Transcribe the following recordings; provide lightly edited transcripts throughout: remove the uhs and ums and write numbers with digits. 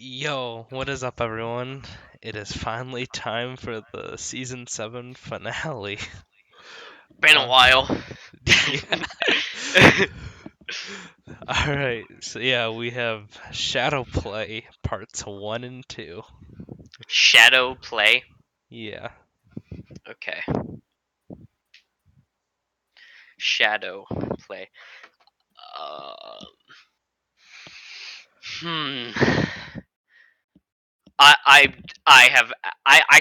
Yo, what is up, everyone? It is finally time for the season 7 finale. Been a while. Yeah. Alright, so yeah, we have Shadow Play parts 1 and 2. Shadow play. Yeah. Okay. Shadow play. Um. Hmm. I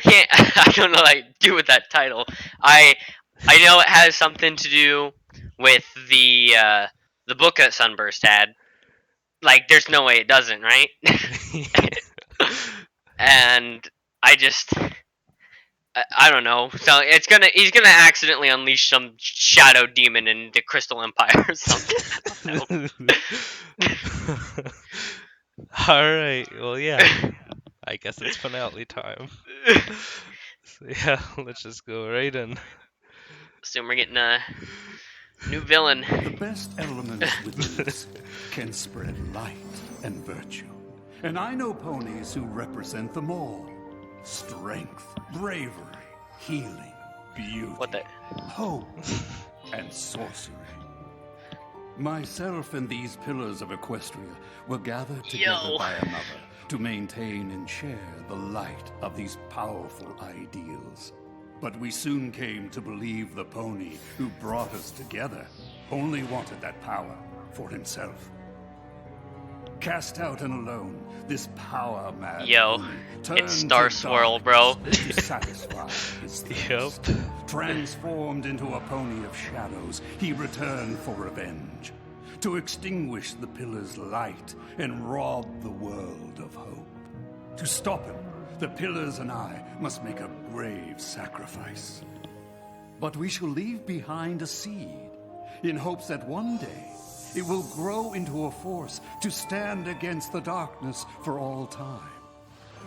can't. I don't know what I do with that title. I know it has something to do with the book that Sunburst had. Like, there's no way it doesn't, right? And I just. I don't know. So he's gonna accidentally unleash some shadow demon in the Crystal Empire or something. Alright, well, yeah. I guess it's finale time. So, yeah, let's just go right in. Assume we're getting a new villain. The best elements within us can spread light and virtue. And I know ponies who represent them all. Strength, bravery, healing, beauty, What the? hope, and sorcery. Myself and these pillars of Equestria were gathered together by another to maintain and share the light of these powerful ideals. But we soon came to believe the pony who brought us together only wanted that power for himself. Cast out and alone, this power-mad pony it's Star Swirl, bro. to satisfy his thirst. Yep. Transformed into a pony of shadows, he returned for revenge, to extinguish the pillar's light and rob the world of hope. To stop him, the pillars and I must make a grave sacrifice. But we shall leave behind a seed, in hopes that one day it will grow into a force to stand against the darkness for all time.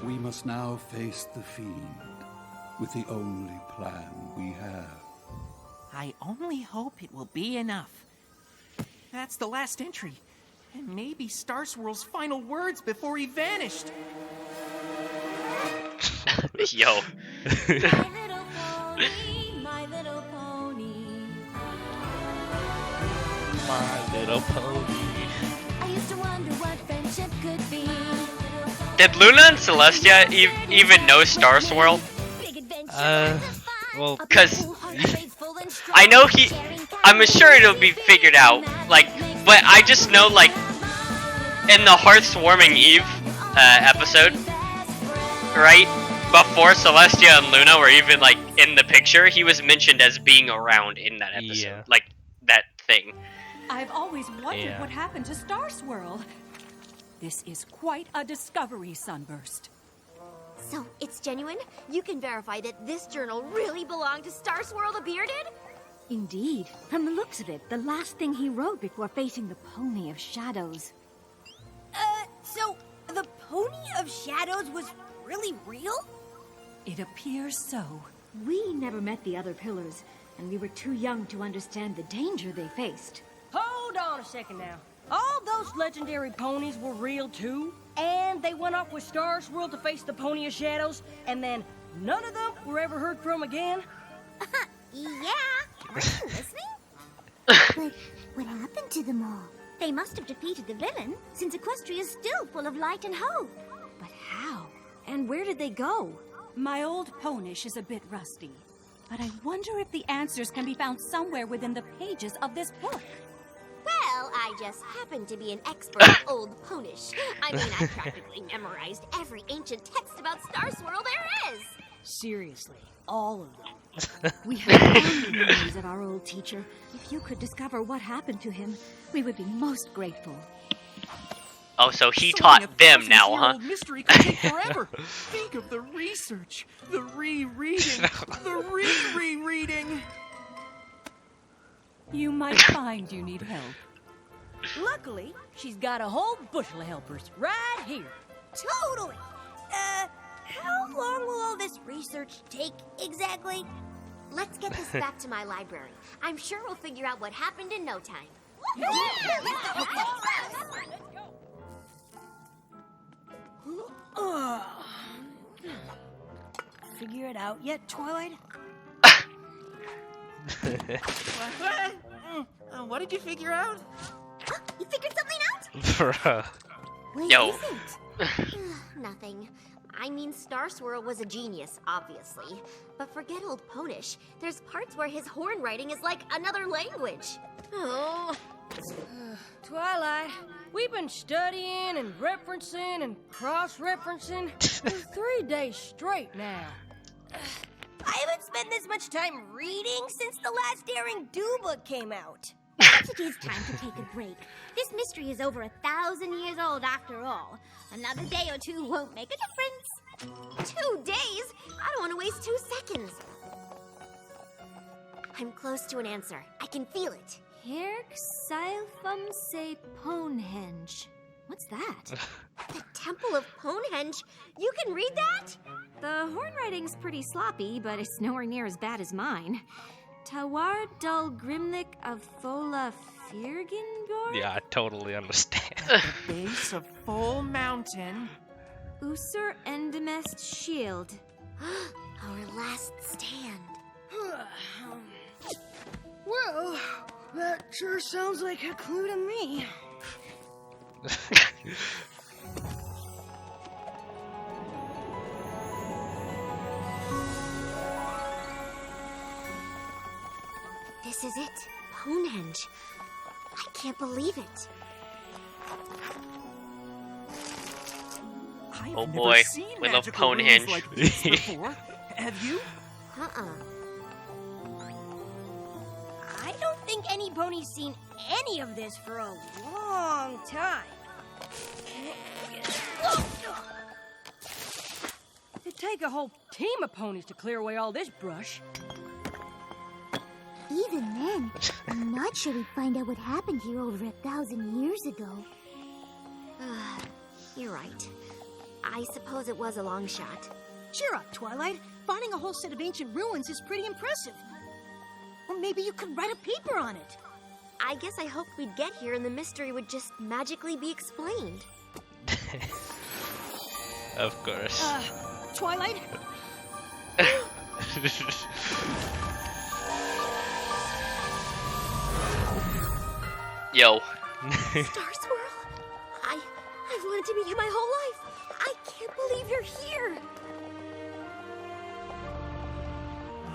We must now face the fiend with the only plan we have. I only hope it will be enough. That's the last entry. And maybe Star Swirl's final words before he vanished. Yo. My little pony. My Little Pony. I used to wonder what friendship could be. Did Luna and Celestia even know Star Swirl? Well, Cause I know I'm sure it'll be figured out. Like, but I just know, like, in the Hearthswarming Eve episode, right before Celestia and Luna were even like in the picture, he was mentioned as being around in that episode, Yeah. like that thing. I've always wondered what happened to Star Swirl. This is quite a discovery, Sunburst. So, it's genuine? You can verify that this journal really belonged to Star Swirl the Bearded? Indeed. From the looks of it, the last thing he wrote before facing the Pony of Shadows. So the Pony of Shadows was really real? It appears so. We never met the other pillars, and we were too young to understand the danger they faced. Hold on a second now. All those legendary ponies were real too, and they went off with Star Swirl to face the Pony of Shadows, and then none of them were ever heard from again? Yeah. Are you listening? But what happened to them all? They must have defeated the villain, since Equestria is still full of light and hope. But how? And where did they go? My old Ponish is a bit rusty, but I wonder if the answers can be found somewhere within the pages of this book. Well, I just happen to be an expert at Old Ponish. I mean, I practically memorized every ancient text about Star Swirl there is. Seriously, all of them. We have fond memories of our old teacher. If you could discover what happened to him, we would be most grateful. Oh, so he Solving taught a them now, huh? thousand-year-old mystery could take forever. Think of the research, the rereading, the re-rereading. You might find you need help. Luckily, she's got a whole bushel of helpers right here. Totally. How long will all this research take exactly? Let's get this back to my library. I'm sure we'll figure out what happened in no time. figure it out yet, Twilight? What did you figure out? You figured something out? Bruh. What Yo. is it? Nothing. I mean, Star Swirl was a genius, obviously. But forget old Ponish. There's parts where his horn writing is like another language. Oh. Twilight, we've been studying and referencing and cross-referencing for 3 days straight now. I haven't spent this much time reading since the last Daring Do book came out. Perhaps it is time to take a break. This mystery is over 1,000 years old after all. Another day or two won't make a difference. 2 days? I don't want to waste 2 seconds. I'm close to an answer. I can feel it. Herk Silphum Se Ponehenge. What's that? The Temple of Ponehenge? You can read that? The horn writing's pretty sloppy, but it's nowhere near as bad as mine. Tawar Dul Grimlik of Thola Firgingor? Yeah, I totally understand. Base of Full Mountain. Usur Endemest Shield. Our last stand. Well, that sure sounds like a clue to me. This is it. Ponehenge. I can't believe it. I've Oh never boy, seen we love magical rooms Ponehenge. like this before. Have you? I don't think any pony's seen any of this for a long time. It'd take a whole team of ponies to clear away all this brush. Even then, I'm not sure we'd find out what happened here over 1,000 years ago. You're right. I suppose it was a long shot. Cheer up, Twilight. Finding a whole set of ancient ruins is pretty impressive. Or maybe you could write a paper on it. I guess I hoped we'd get here and the mystery would just magically be explained. Of course. Twilight? Yo. Star Swirl? I've wanted to meet you my whole life. I can't believe you're here.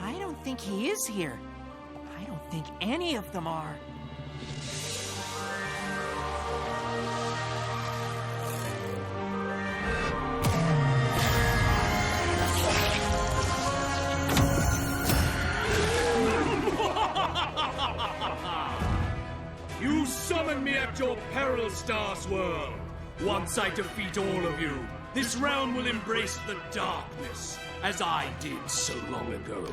I don't think he is here. I don't think any of them are. You summon me at your peril, Star Swirl. Once I defeat all of you, this realm will embrace the darkness, as I did so long ago.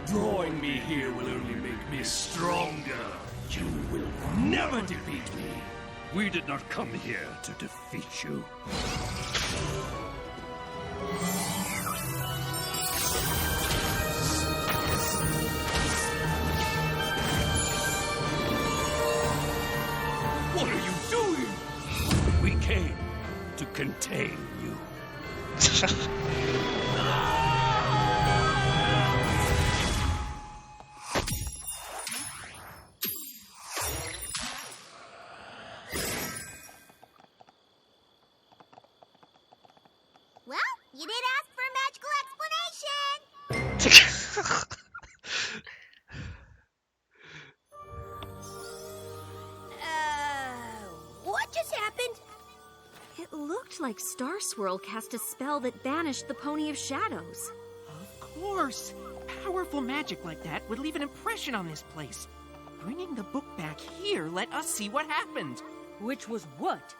Drawing me here will only make me stronger. You will never defeat me. We did not come here to defeat you. What are you doing? We came to contain you. Well, you did ask for a magical explanation. What just happened? It looked like Star Swirl cast a spell that banished the Pony of Shadows. Of course. Powerful magic like that would leave an impression on this place. Bringing the book back here let us see what happened. Which was what?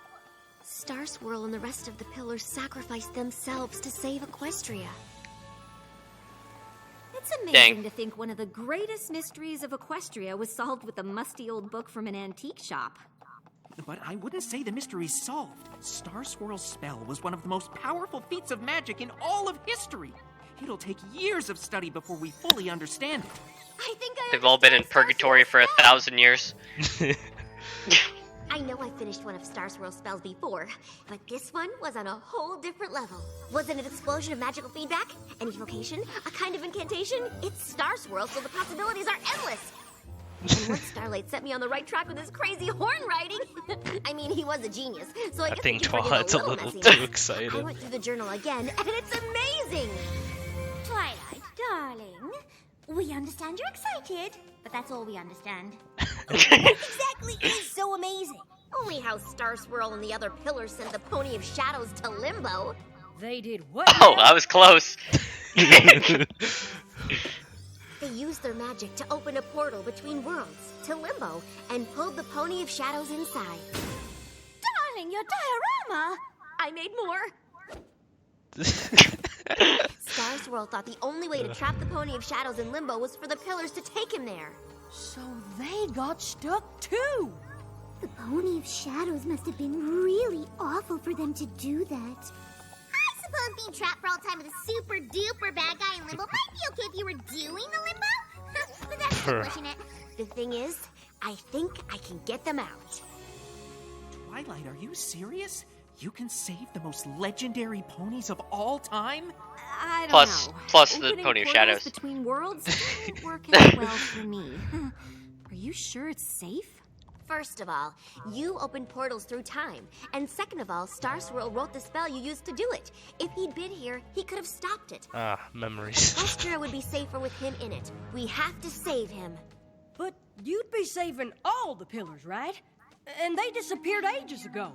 Star Swirl and the rest of the pillars sacrificed themselves to save Equestria. It's amazing to think one of the greatest mysteries of Equestria was solved with a musty old book from an antique shop. But I wouldn't say the mystery's solved. Star Swirl's spell was one of the most powerful feats of magic in all of history. It'll take years of study before we fully understand it. I think They've all been in purgatory for 1,000 years. I know I finished one of Star Swirl's spells before, but this one was on a whole different level. Was it an explosion of magical feedback? An evocation? A kind of incantation? It's Star Swirl, so the possibilities are endless. And once Starlight set me on the right track with his crazy horn riding. I mean, he was a genius, so I guess think he could forgive Twilight's a little messiness. too excited. I went through the journal again, and it's amazing! Twilight, darling. We understand you're excited, but that's all we understand. What exactly is so amazing? Only how Star Swirl and the other pillars sent the Pony of Shadows to Limbo. They did what? Oh, I was close. They used their magic to open a portal between worlds, to Limbo, and pulled the Pony of Shadows inside. Darling, your diorama! I made more! Star Swirl thought the only way to trap the Pony of Shadows in Limbo was for the pillars to take him there. So they got stuck too. The Pony of Shadows must have been really awful for them to do that. I suppose being trapped for all time with a super duper bad guy in Limbo might be okay if you were doing the Limbo. But that's still pushing it. The thing is, I think I can get them out. Twilight, are you serious? You can save the most legendary ponies of all time? I don't Plus- know. plus the Opening Pony of portals Shadows. between worlds doesn't work out well for me. Are you sure it's safe? First of all, you opened portals through time. And second of all, Star Swirl wrote the spell you used to do it. If he'd been here, he could have stopped it. Ah, memories. Vestra would be safer with him in it. We have to save him. But you'd be saving all the pillars, right? And they disappeared ages ago.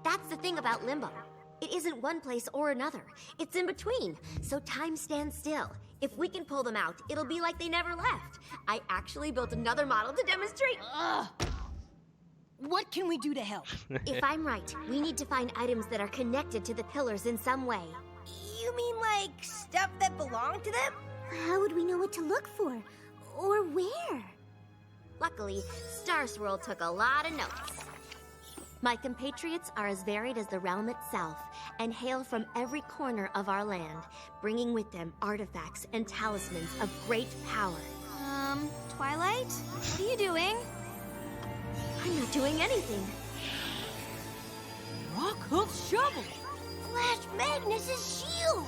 That's the thing about Limbo. It isn't one place or another. It's in between, so time stands still. If we can pull them out, it'll be like they never left. I actually built another model to demonstrate. Ugh. What can we do to help? If I'm right, we need to find items that are connected to the pillars in some way. You mean like stuff that belonged to them? How would we know what to look for? Or where? Luckily, Star Swirl took a lot of notes. My compatriots are as varied as the realm itself and hail from every corner of our land, bringing with them artifacts and talismans of great power. Twilight? What are you doing? I'm not doing anything. Rockhoof's shovel. Flash Magnus's shield!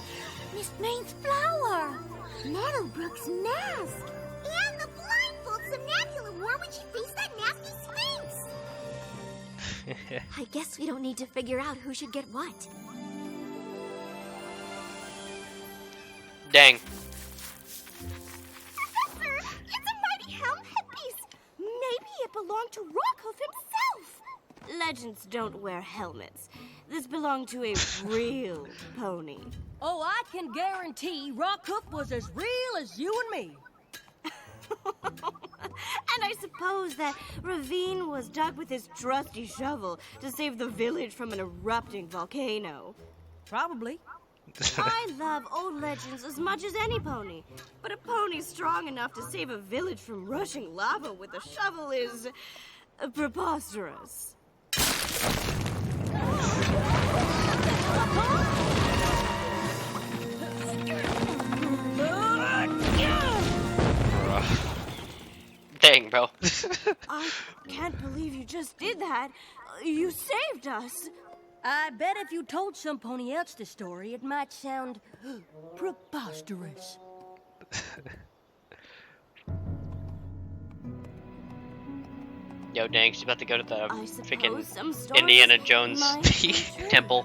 Miss Main's flower! Meadowbrook's mask! And the blindfold Somnambula wore when she faced that nasty Sphinx! I guess we don't need to figure out who should get what. Dang. Professor, it's a mighty helm headpiece! Maybe it belonged to Rockhoof himself! Legends don't wear helmets. This belonged to a real pony. Oh, I can guarantee Rockhoof was as real as you and me. And I suppose that Ravine was dug with his trusty shovel to save the village from an erupting volcano. Probably. I love old legends as much as any pony, but a pony strong enough to save a village from rushing lava with a shovel is preposterous. Dang, bro. I can't believe you just did that. You saved us. I bet if you told some pony else the story, it might sound preposterous. Yo, dang, she's about to go to the I suppose freaking some stories Indiana Jones might be true. temple.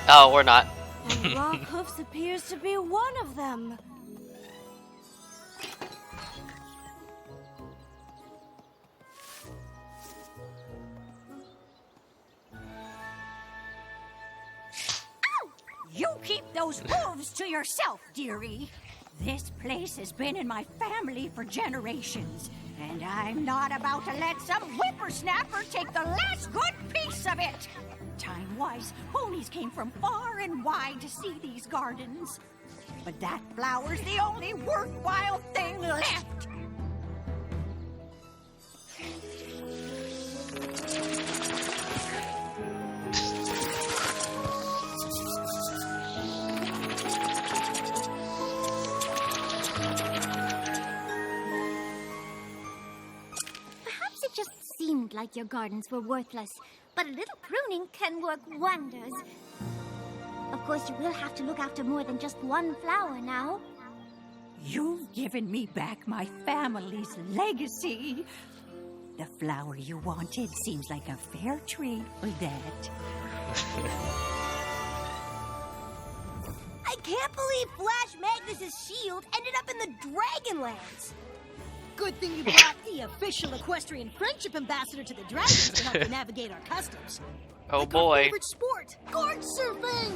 Oh, we're not. And Rockhoofs appears to be one of them. You keep those hooves to yourself, dearie. This place has been in my family for generations, and I'm not about to let some whippersnapper take the last good piece of it. Time-wise, ponies came from far and wide to see these gardens. But that flower's the only worthwhile thing left. like your gardens were worthless, but a little pruning can work wonders. Of course, you will have to look after more than just one flower now. You've given me back my family's legacy. The flower you wanted seems like a fair trade for that. I can't believe Flash Magnus's shield ended up in the Dragonlands. Good thing you brought the official equestrian friendship ambassador to the Dragons to help you navigate our customs. Oh Like our boy. favorite sport, gorge surfing.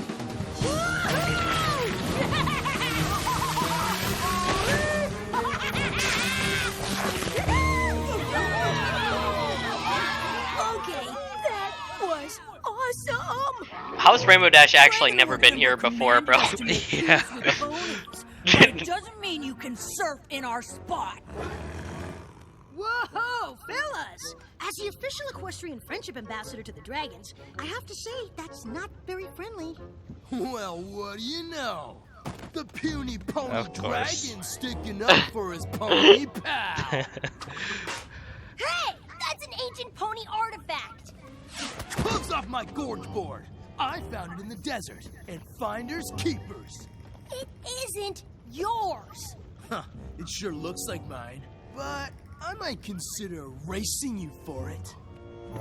Okay, that was awesome. How's Rainbow Dash actually never been here before, bro? Yeah. It doesn't mean you can surf in our spot. Whoa, fellas! As the official equestrian friendship ambassador to the Dragons, I have to say that's not very friendly. Well, what do you know? The puny pony Of course. dragon sticking up for his pony pal. Hey, that's an ancient pony artifact. Hooves off my gorge board. I found it in the desert, and finders keepers. It isn't yours. Huh, it sure looks like mine, but I might consider racing you for it.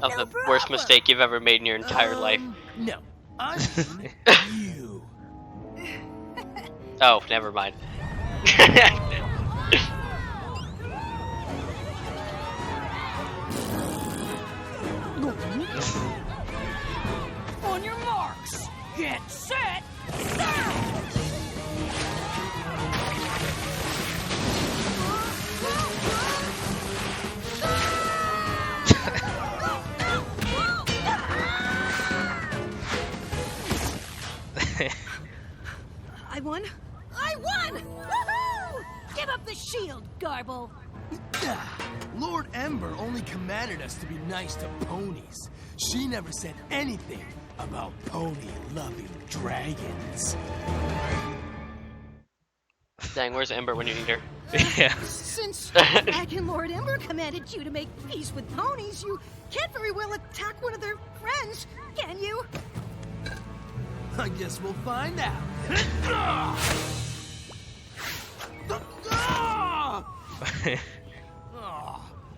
Of the worst mistake you've ever made in your entire life. No, I mean you. Oh, never mind. On your marks, get set, I won. I won! Woohoo! Give up the shield, Garble. Lord Ember only commanded us to be nice to ponies. She never said anything about pony-loving dragons. Dang, where's Ember when you need her? Yeah. Since Dragon Lord Ember commanded you to make peace with ponies, you can't very well attack one of their friends, can you? I guess we'll find out.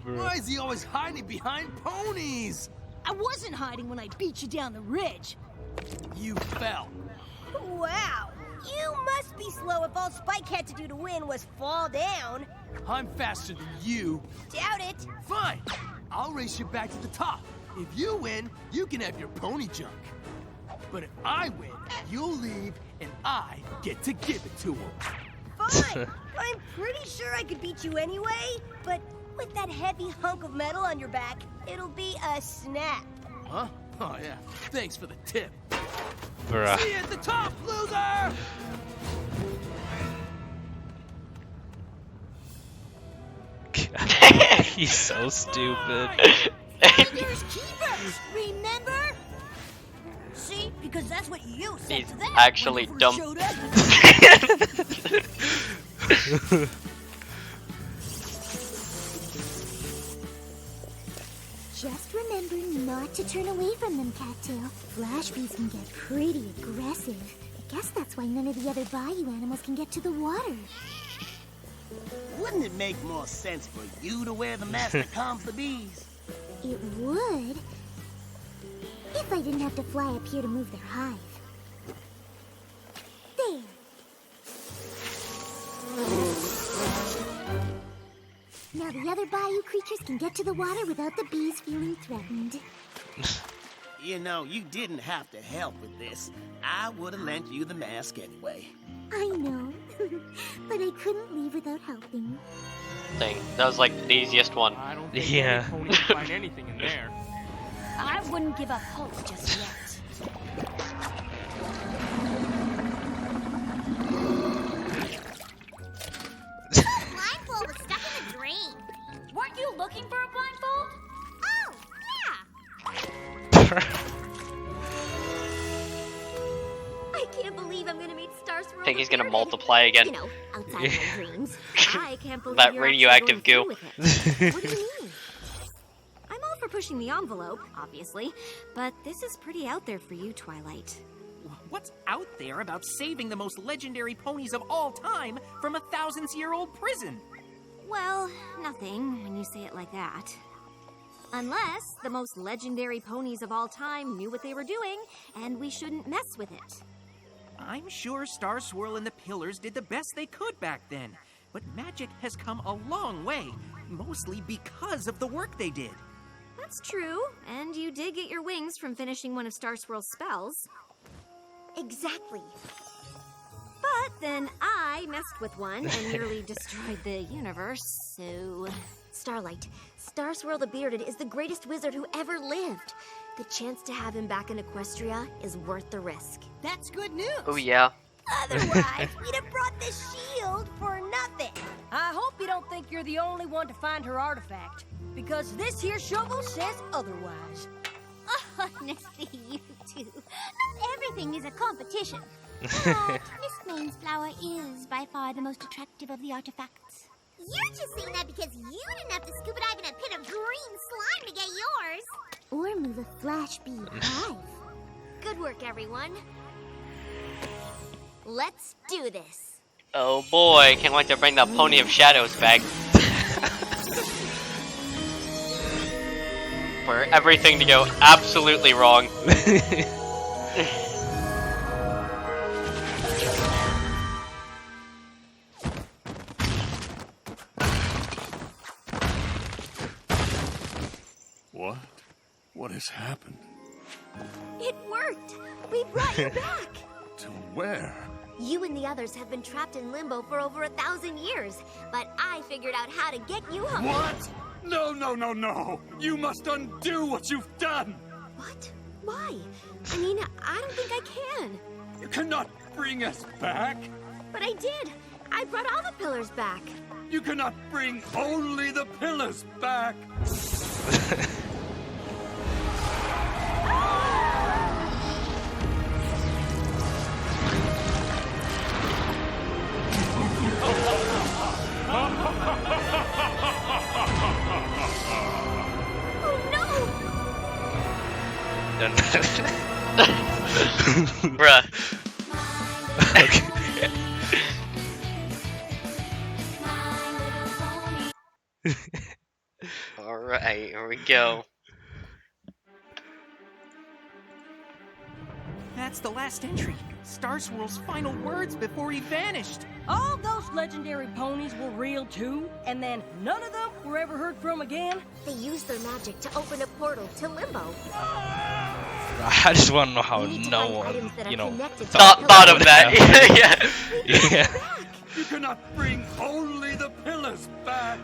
Why is he always hiding behind ponies? I wasn't hiding when I beat you down the ridge. You fell. Wow, you must be slow if all Spike had to do to win was fall down. I'm faster than you. Doubt it. Fine. I'll race you back to the top. If you win, you can have your pony junk. But if I win, you'll leave and I get to give it to him. Fine. I'm pretty sure I could beat you anyway, but with that heavy hunk of metal on your back, it'll be a snap. Huh? Oh, yeah. Thanks for the tip. Bruh. See you at the top, loser! He's so stupid. Finders keepers, remember? See, because that's what you said He's to them actually when you dumb. first showed up. Just remember not to turn away from them, Cattail. Flash bees can get pretty aggressive. I guess that's why none of the other bayou animals can get to the water. Wouldn't it make more sense for you to wear the mask that calms the bees? It would. If I didn't have to fly up here to move their hive. There. Now the other bayou creatures can get to the water without the bees feeling threatened. You know, you didn't have to help with this. I would have lent you the mask anyway. I know, but I couldn't leave without helping. Dang, that was like the easiest one. I don't think Yeah. any pony can find anything in there. I wouldn't give up hope just yet. Blindfold was stuck in the drain. Weren't you looking for a blindfold? Oh, yeah. I can't believe I'm gonna meet Star Swirl. I think he's gonna multiply again. You know, outside Yeah. my dreams. I can't believe That you're radioactive actually going goo. through with it. What do you mean? I'm all for pushing the envelope, obviously, but this is pretty out there for you, Twilight. What's out there about saving the most legendary ponies of all time from a thousands-year-old prison? Well, nothing when you say it like that. Unless the most legendary ponies of all time knew what they were doing, and we shouldn't mess with it. I'm sure Star Swirl and the Pillars did the best they could back then, but magic has come a long way, mostly because of the work they did. That's true, and you did get your wings from finishing one of Star Swirl's spells. Exactly. But then I messed with one and nearly destroyed the universe, so... Starlight, Star Swirl the Bearded is the greatest wizard who ever lived. The chance to have him back in Equestria is worth the risk. That's good news. Oh yeah. Otherwise, we'd have brought this shield for nothing. I hope you don't think you're the only one to find her artifact, because this here shovel says otherwise. Honestly, you two. Not everything is a competition. But Miss Mainsflower is by far the most attractive of the artifacts. You're just saying that because you didn't have to scuba dive in a pit of green slime to get yours. Or move a flash beam hive. Good work, everyone. Let's do this. Oh boy, can't wait to bring the Pony of Shadows back. For everything to go absolutely wrong. What? What has happened? It worked! We brought you back! To where? You and the others have been trapped in limbo for over 1,000 years, but I figured out how to get you home. What? No, no, no, no! You must undo what you've done! What? Why? I mean, I don't think I can. You cannot bring us back! But I did! I brought all the pillars back. You cannot bring only the pillars back! Bruh. Alright, here we go. That's the last entry. Star Swirl's final words before he vanished. All those legendary ponies were real too, and then none of them were ever heard from again. They used their magic to open a portal to Limbo. I just want to know how no one, you know, thought of that. Yeah. Yeah. You cannot bring only the pillars back!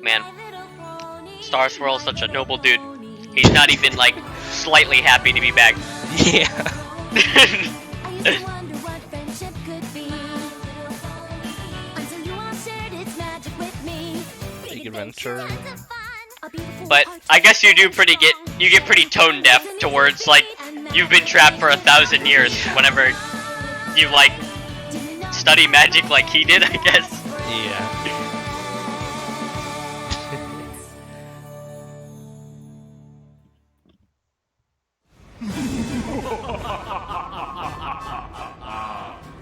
Man, Star Swirl's such a noble dude. He's not even, like, slightly happy to be back. Yeah. Big adventure. But I guess you get pretty tone deaf towards, like, you've been trapped for 1,000 years whenever you, like, study magic like he did, I guess. Yeah.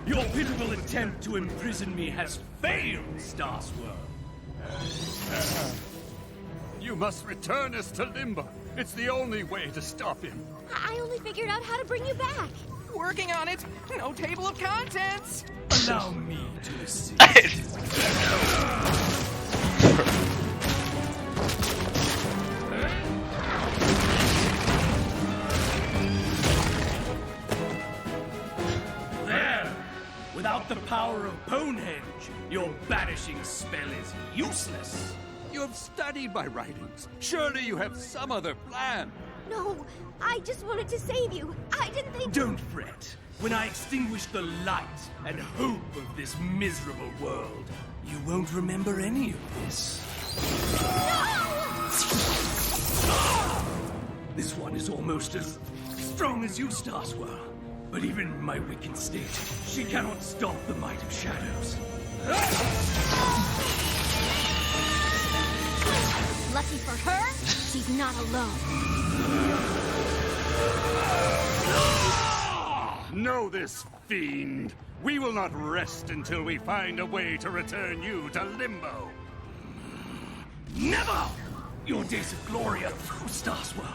Your pitiful attempt to imprison me has failed, Star Swirl. You must return us to Limbo. It's the only way to stop him. I only figured out how to bring you back. Working on it. No table of contents. Allow me to assist. There! Without the power of Bonehenge, your banishing spell is useless. You have studied my writings. Surely you have some other plan. No, I just wanted to save you. I didn't think... Don't fret. When I extinguish the light and hope of this miserable world, you won't remember any of this. No! This one is almost as strong as you, Star Swirl. But even in my weakened state, she cannot stop the might of shadows. Lucky for her, she's not alone. Know this, fiend. We will not rest until we find a way to return you to Limbo. Never! Your days of glory are through, Starswell.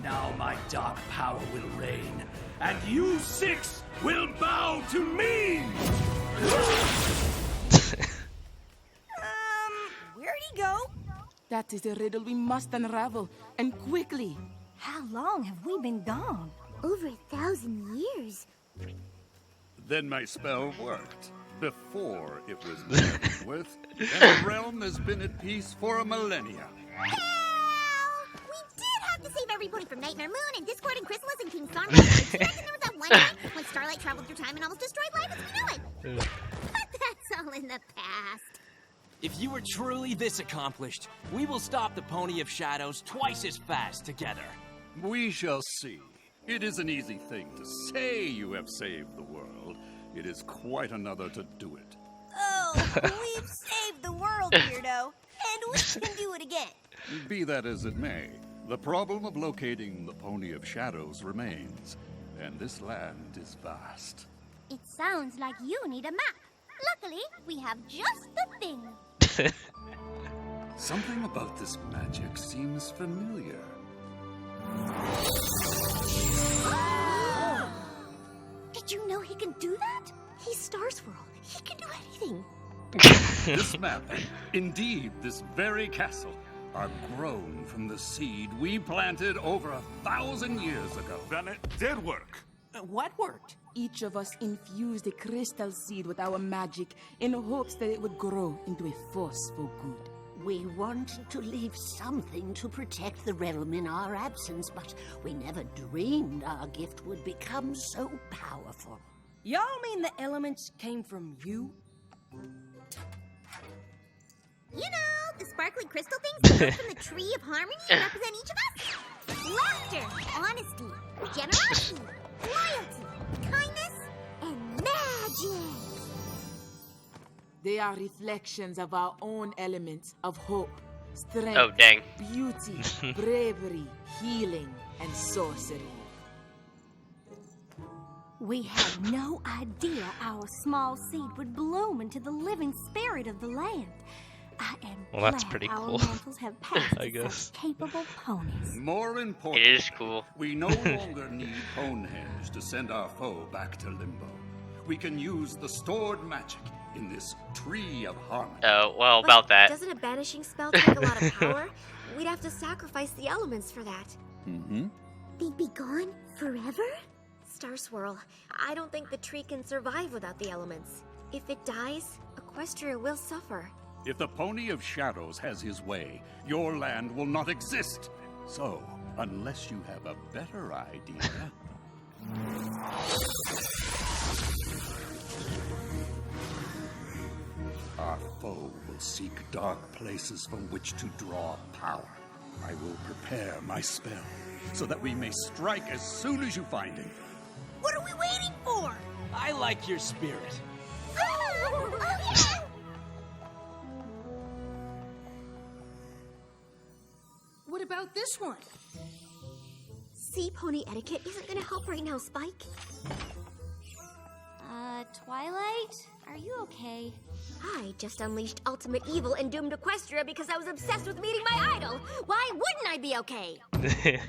Now my dark power will reign, and you six will bow to me! Where'd he go? That is a riddle we must unravel, and quickly. How long have we been gone? Over 1,000 years. Then my spell worked. Before it was meddled with, and the realm has been at peace for a millennia. We did have to save everybody from Nightmare Moon and Discord and Chrysalis and King Storm. Do you reckon there was that one time when Starlight traveled through time and almost destroyed life as we knew it? But that's all in the past. If you were truly this accomplished, we will stop the Pony of Shadows twice as fast together. We shall see. It is an easy thing to say you have saved the world. It is quite another to do it. Oh, we've saved the world, Beardo, and we can do it again. Be that as it may, the problem of locating the Pony of Shadows remains, and this land is vast. It sounds like you need a map. Luckily, we have just the thing. Something about this magic seems familiar. Did you know he can do that? He's Star Swirl. He can do anything. This map, indeed this very castle, are grown from the seed we planted over 1,000 years ago. Then it did work. What worked? Each of us infused a crystal seed with our magic in hopes that it would grow into a force for good. We wanted to leave something to protect the realm in our absence, but we never dreamed our gift would become so powerful. Y'all mean the elements came from you? You know, the sparkly crystal things that come from the Tree of Harmony and represent each of us? Laughter, honesty, generosity, loyalty, kindness, and magic. They are reflections of our own elements of hope, strength, Oh, dang. beauty, bravery, healing, and sorcery. We had no idea our small seed would bloom into the living spirit of the land. I am Well, glad that's pretty our cool. mantles have passed I to guess. such capable ponies. More important, It is cool. we no longer need Ponehenge to send our foe back to Limbo. We can use the stored magic in this Tree of Harmony. Oh, well, But about that. Doesn't a banishing spell take a lot of power? We'd have to sacrifice the elements for that. Mm-hmm. They'd be gone forever? Star Swirl, I don't think the tree can survive without the elements. If it dies, Equestria will suffer. If the Pony of Shadows has his way, your land will not exist. So, unless you have a better idea... Our foe will seek dark places from which to draw power. I will prepare my spell, so that we may strike as soon as you find him. What are we waiting for? I like your spirit. What about this one? Sea pony etiquette isn't gonna help right now, Spike. Twilight? Are you okay? I just unleashed ultimate evil and doomed Equestria because I was obsessed with meeting my idol. Why wouldn't I be okay? You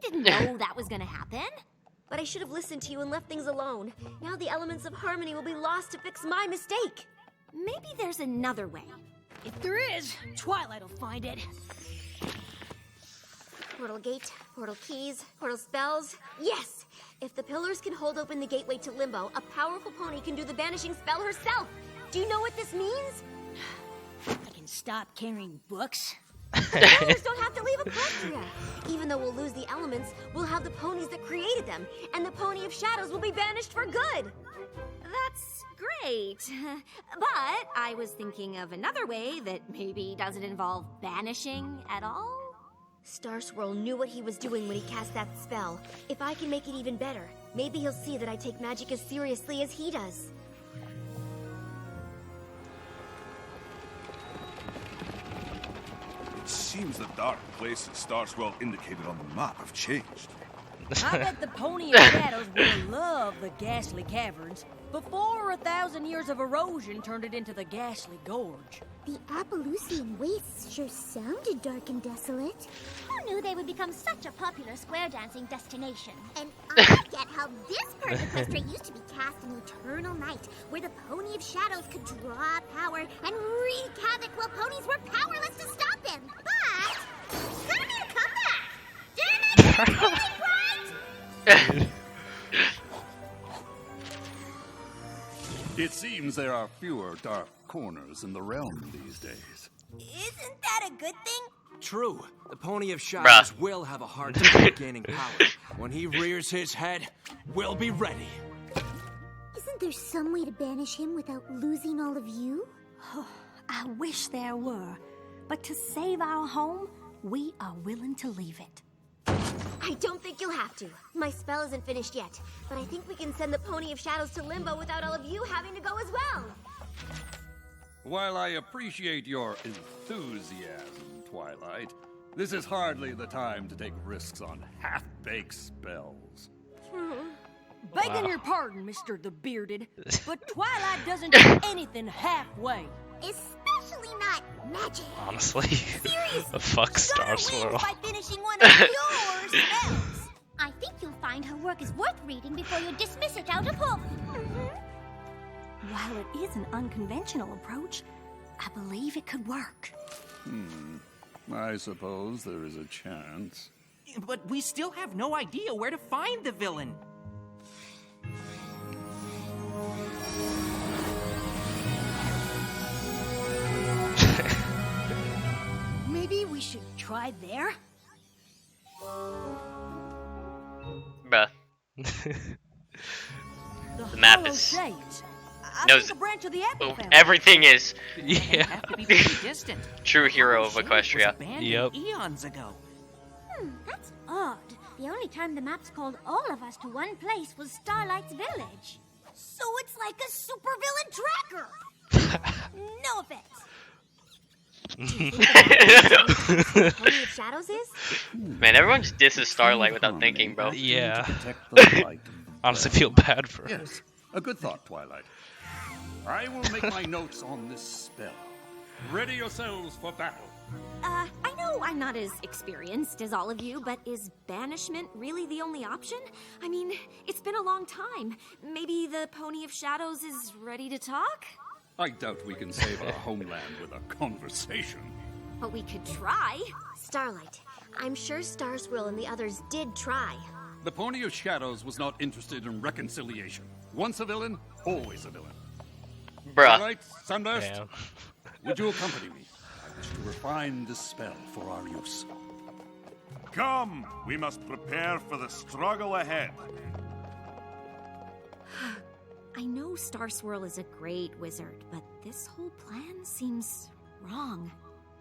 didn't know that was gonna happen. But I should have listened to you and left things alone. Now the elements of harmony will be lost to fix my mistake. Maybe there's another way. If there is, Twilight will find it. Portal gate, portal keys, portal spells. Yes! If the pillars can hold open the gateway to Limbo, a powerful pony can do the banishing spell herself. Do you know what this means? I can stop carrying books. The pillars don't have to leave Equestria. Even though we'll lose the elements, we'll have the ponies that created them, and the Pony of Shadows will be banished for good. That's great. But I was thinking of another way that maybe doesn't involve banishing at all. Star Swirl knew what he was doing when he cast that spell. If I can make it even better, maybe he'll see that I take magic as seriously as he does. It seems the dark places Star Swirl indicated on the map have changed. I bet the Pony of Shadows will love the Ghastly Caverns before 1,000 years of erosion turned it into the Ghastly Gorge. The Appaloosian Wastes sure sounded dark and desolate. Who knew they would become such a popular square dancing destination? And I get how this part of Equestria used to be cast an eternal night, where the Pony of Shadows could draw power and wreak havoc while ponies were powerless to stop him. But it's gonna be a comeback. Damn it! It seems there are fewer dark corners in the realm these days. Isn't that a good thing? True. The Pony of Shadows will have a hard time gaining power. When he rears his head, we'll be ready. Isn't there some way to banish him without losing all of you? I wish there were. But to save our home, we are willing to leave it. I don't think you'll have to. My spell isn't finished yet, but I think we can send the Pony of Shadows to Limbo without all of you having to go as well. While I appreciate your enthusiasm, Twilight, this is hardly the time to take risks on half-baked spells. Begging your pardon, Mr. the Bearded, but Twilight doesn't do anything halfway. Especially not magic. Honestly, the fuck Star Swirl. By finishing one of your spells. I think you'll find her work is worth reading before you dismiss it out of hope. While it is an unconventional approach, I believe it could work. I suppose there is a chance. But we still have no idea where to find the villain. Maybe we should try there? Bruh. The map is knows everything is true hero of Equestria. Yep. Eons ago. That's odd. The only time the maps called all of us to one place was Starlight's village. So it's like a supervillain tracker. No offense. Pony of Shadows is? Man, everyone just disses Starlight without thinking, bro. Yeah. Protect the light. Honestly, feel bad for her. Yes, a good thought, Twilight. I will make my notes on this spell. Ready yourselves for battle. I know I'm not as experienced as all of you, but is banishment really the only option? I mean, it's been a long time. Maybe the Pony of Shadows is ready to talk? I doubt we can save our homeland with a conversation. But we could try. Starlight, I'm sure Star Swirl and the others did try. The Pony of Shadows was not interested in reconciliation. Once a villain, always a villain. Bruh. Twilight, Sunburst, would you accompany me? I wish to refine this spell for our use. Come, we must prepare for the struggle ahead. I know Star Swirl is a great wizard, but this whole plan seems wrong.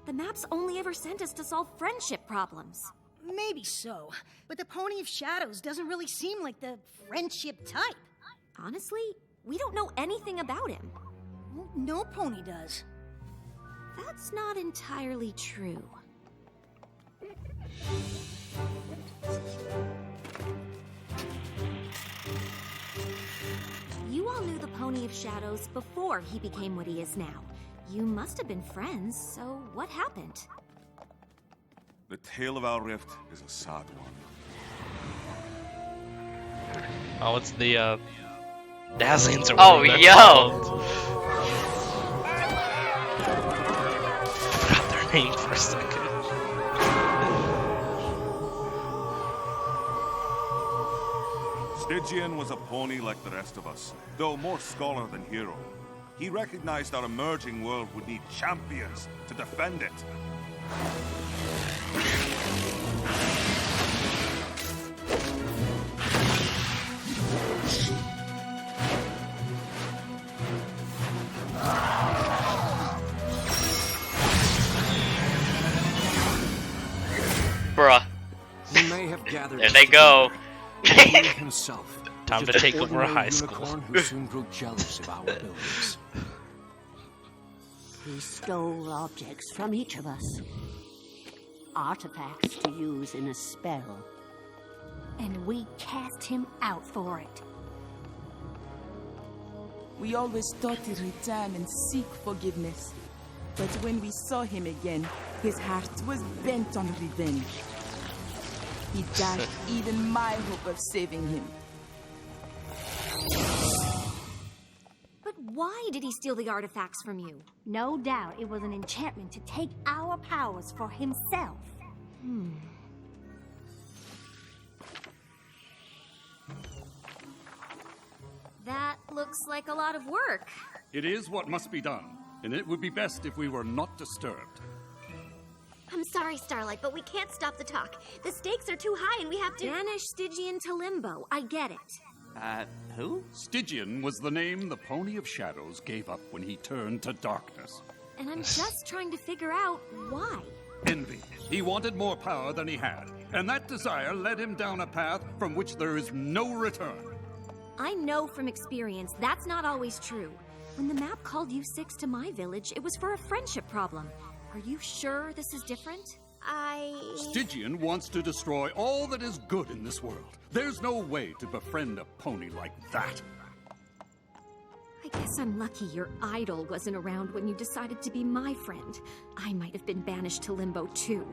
The maps only ever sent us to solve friendship problems. Maybe so, but the Pony of Shadows doesn't really seem like the friendship type. Honestly, we don't know anything about him. Well, no pony does. That's not entirely true. You all knew the Pony of Shadows before he became what he is now. You must have been friends, so what happened? The tale of our rift is a sad one. Oh, it's the Dazzlings are Oh, what they're yo! called. Forgot their name for a second. Stygian was a pony like the rest of us, though more scholar than hero. He recognized our emerging world would need champions to defend it. may have gathered There us they go. together, but he himself Time was to just take an over a ordinary high school. unicorn who soon grew jealous of our abilities. He stole objects from each of us. Artifacts to use in a spell. And we cast him out for it. We always thought he'd return and seek forgiveness. But when we saw him again, his heart was bent on revenge. He dashed even my hope of saving him. But why did he steal the artifacts from you? No doubt it was an enchantment to take our powers for himself. That looks like a lot of work. It is what must be done, and it would be best if we were not disturbed. I'm sorry, Starlight, but we can't stop the talk. The stakes are too high and we have to... Banish Stygian to limbo. I get it. Who? Stygian was the name the Pony of Shadows gave up when he turned to darkness. And I'm just trying to figure out why. Envy. He wanted more power than he had, and that desire led him down a path from which there is no return. I know from experience that's not always true. When the map called you six to my village, it was for a friendship problem. Are you sure this is different? Stygian wants to destroy all that is good in this world. There's no way to befriend a pony like that. I guess I'm lucky your idol wasn't around when you decided to be my friend. I might have been banished to limbo too.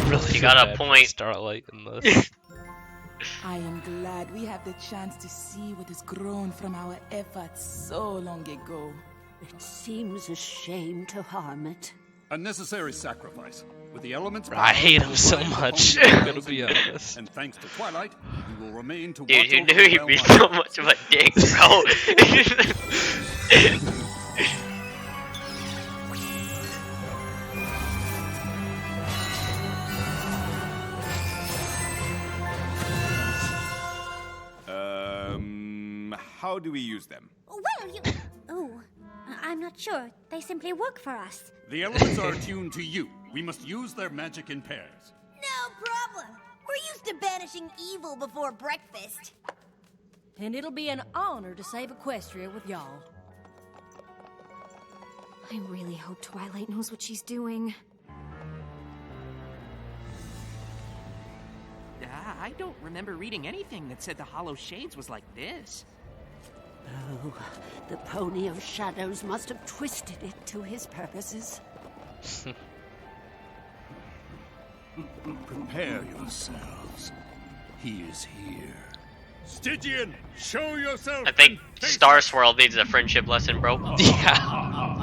Really You got a bad point. Starlight in this. I am glad we have the chance to see what has grown from our efforts so long ago. It seems a shame to harm it. A necessary sacrifice. With the elements... I hate him so much, I'm gonna be honest. And thanks to Twilight, you will remain to Dude, watch who over knew the he'd realm be on- so much of a dick, bro? How do we use them? Well, you... Oh, I'm not sure. They simply work for us. The elements are attuned to you. We must use their magic in pairs. No problem. We're used to banishing evil before breakfast. And it'll be an honor to save Equestria with y'all. I really hope Twilight knows what she's doing. I don't remember reading anything that said the Hollow Shades was like this. Oh, the Pony of Shadows must have twisted it to his purposes. Prepare yourselves. He is here. Stygian, show yourself! I think Star Swirl needs a friendship lesson, bro. Yeah.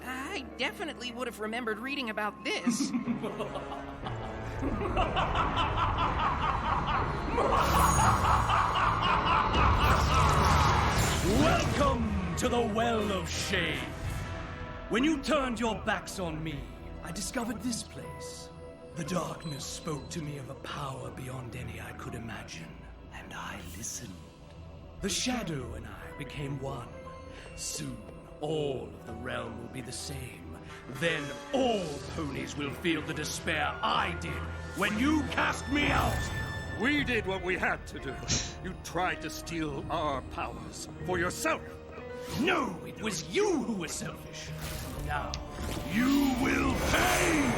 I definitely would have remembered reading about this. Welcome to the Well of Shade. When you turned your backs on me, I discovered this place. The darkness spoke to me of a power beyond any I could imagine, and I listened. The shadow and I became one. Soon, all of the realm will be the same. Then all ponies will feel the despair I did when you cast me out. We did what we had to do. You tried to steal our powers for yourself. No, it was you who were selfish. Now, you will pay!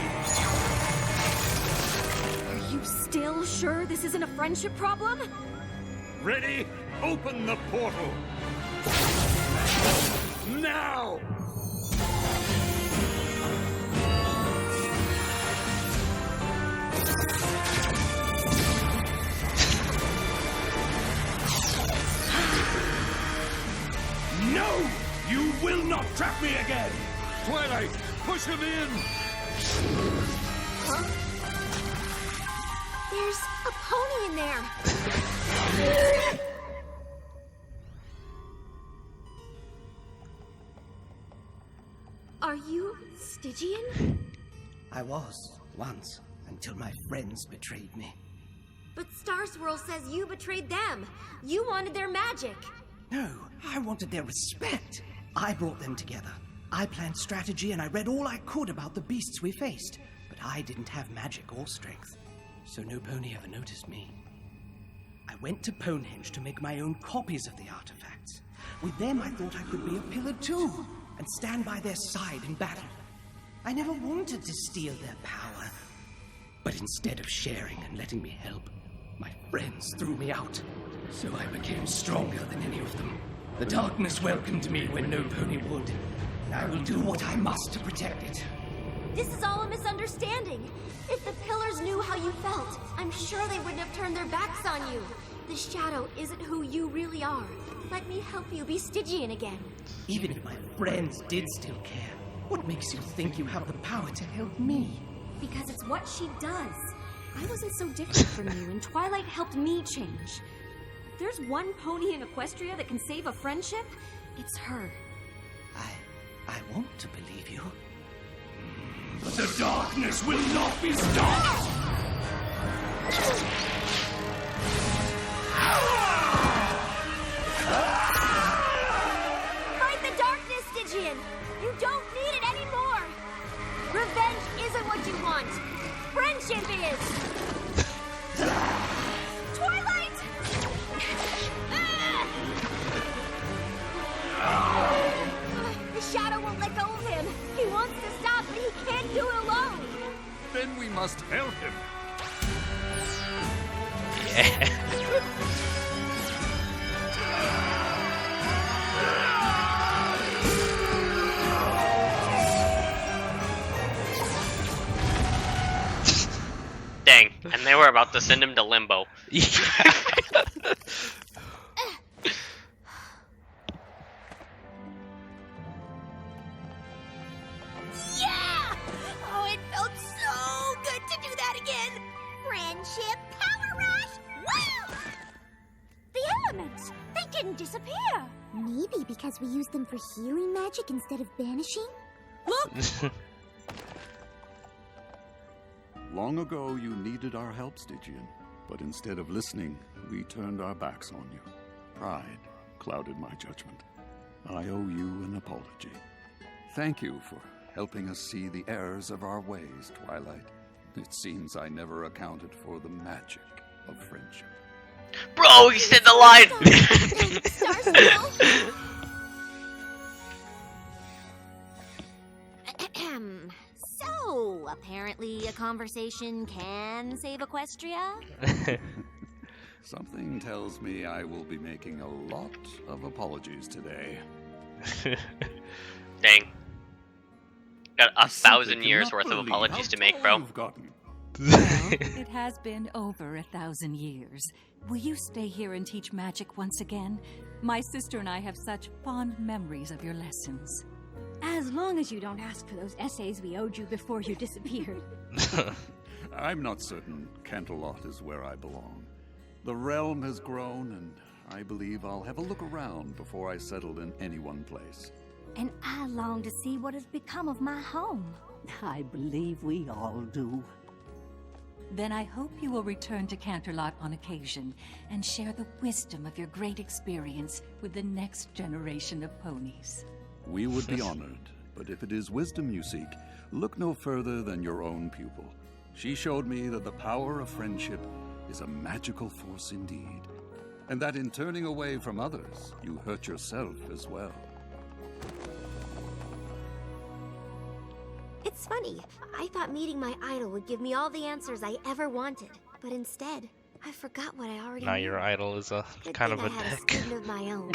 Are you still sure this isn't a friendship problem? Ready? Open the portal. Now! No! You will not trap me again! Twilight, push him in! Huh? There's a pony in there. Are you Stygian? I was, Once, until my friends betrayed me. But Star Swirl says you betrayed them. You wanted their magic. No, I wanted their respect. I brought them together. I planned strategy and I read all I could about the beasts we faced. But I didn't have magic or strength, so no pony ever noticed me. I went to Ponehenge to make my own copies of the artifacts. With them, I thought I could be a pillar too, and stand by their side in battle. I never wanted to steal their power. But instead of sharing and letting me help, my friends threw me out. So I became stronger than any of them. The darkness welcomed me when no pony would. And I will do what I must to protect it. This is all a misunderstanding. If the pillars knew how you felt, I'm sure they wouldn't have turned their backs on you. The shadow isn't who you really are. Let me help you be Stygian again. Even if my friends did still care, what makes you think you have the power to help me? Because it's what she does. I wasn't so different from you, and Twilight helped me change. If there's one pony in Equestria that can save a friendship, it's her. I want to believe you. But the darkness will not be stopped! Fight the darkness, Stygian! You don't need it anymore! Revenge isn't what you want! Friendship is! Twilight! The shadow won't let go of him! He wants to stop, but he can't do it alone! Then we must help him. Yeah. Dang, and they were about to send him to limbo. Yeah! Oh, it felt so good to do that again! Friendship power rush! Wow! The elements! They didn't disappear! Maybe because we used them for healing magic instead of banishing? Look! Long ago, you needed our help, Stygian. But instead of listening, we turned our backs on you. Pride clouded my judgment. I owe you an apology. Thank you for helping us see the errors of our ways, Twilight. It seems I never accounted for the magic of friendship. Bro, he said the line! So, apparently a conversation can save Equestria? Something tells me I will be making a lot of apologies today. Dang. Got 1,000 years worth of apologies to make, bro. Well, it has been over 1,000 years. Will you stay here and teach magic once again? My sister and I have such fond memories of your lessons. As long as you don't ask for those essays we owed you before you disappeared. I'm not certain Canterlot is where I belong. The realm has grown, and I believe I'll have a look around before I settle in any one place. And I long to see what has become of my home. I believe we all do. Then I hope you will return to Canterlot on occasion and share the wisdom of your great experience with the next generation of ponies. We would be honored, but if it is wisdom you seek, look no further than your own pupil. She showed me that the power of friendship is a magical force indeed, and that in turning away from others, you hurt yourself as well. It's funny. I thought meeting my idol would give me all the answers I ever wanted, but instead, I forgot what I already Now knew. your idol is a Good kind thing of a I had dick. a student of my own.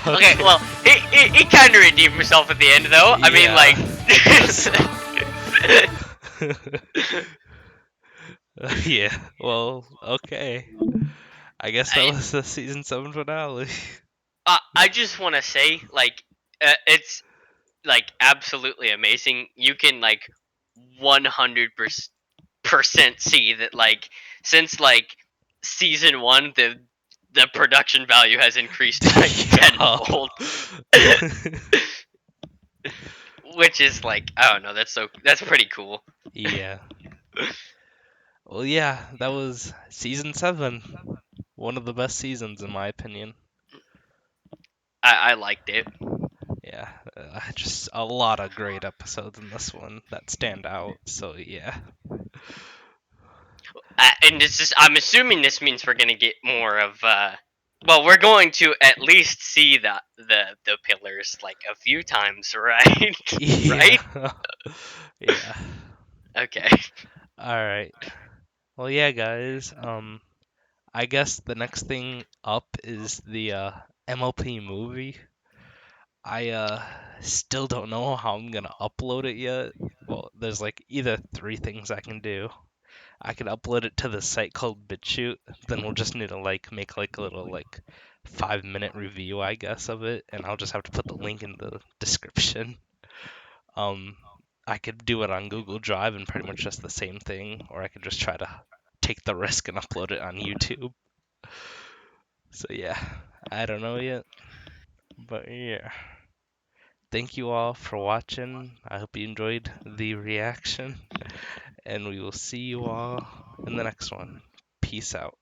Okay, well, he kind of redeemed himself at the end, though. I mean, like... Yeah, well, okay. I guess that was the season 7 finale. I just want to say, like, it's, like, absolutely amazing. You can, like, 100% see that, like, since, like, season 1, the production value has increased like tenfold. which is like, I don't know, that's pretty cool. Yeah. Well, yeah, that was season 7. One of the best seasons, in my opinion. I liked it. Yeah, just a lot of great episodes in this one that stand out. So, yeah. And this is, I'm assuming this means we're gonna get more of. Well, we're going to at least see the pillars like a few times, right? Right? Yeah. Yeah. Okay. All right. Well, yeah, guys. I guess the next thing up is the MLP movie. I still don't know how I'm gonna upload it yet. Well, there's like either 3 things I can do. I can upload it to the site called BitChute. Then we'll just need to like make like a little like 5-minute review, I guess, of it, and I'll just have to put the link in the description. Um, I could do it on Google Drive and pretty much just the same thing, or I could just try to take the risk and upload it on YouTube. So yeah, I don't know yet, but yeah. Thank you all for watching. I hope you enjoyed the reaction, and we will see you all in the next one. Peace out.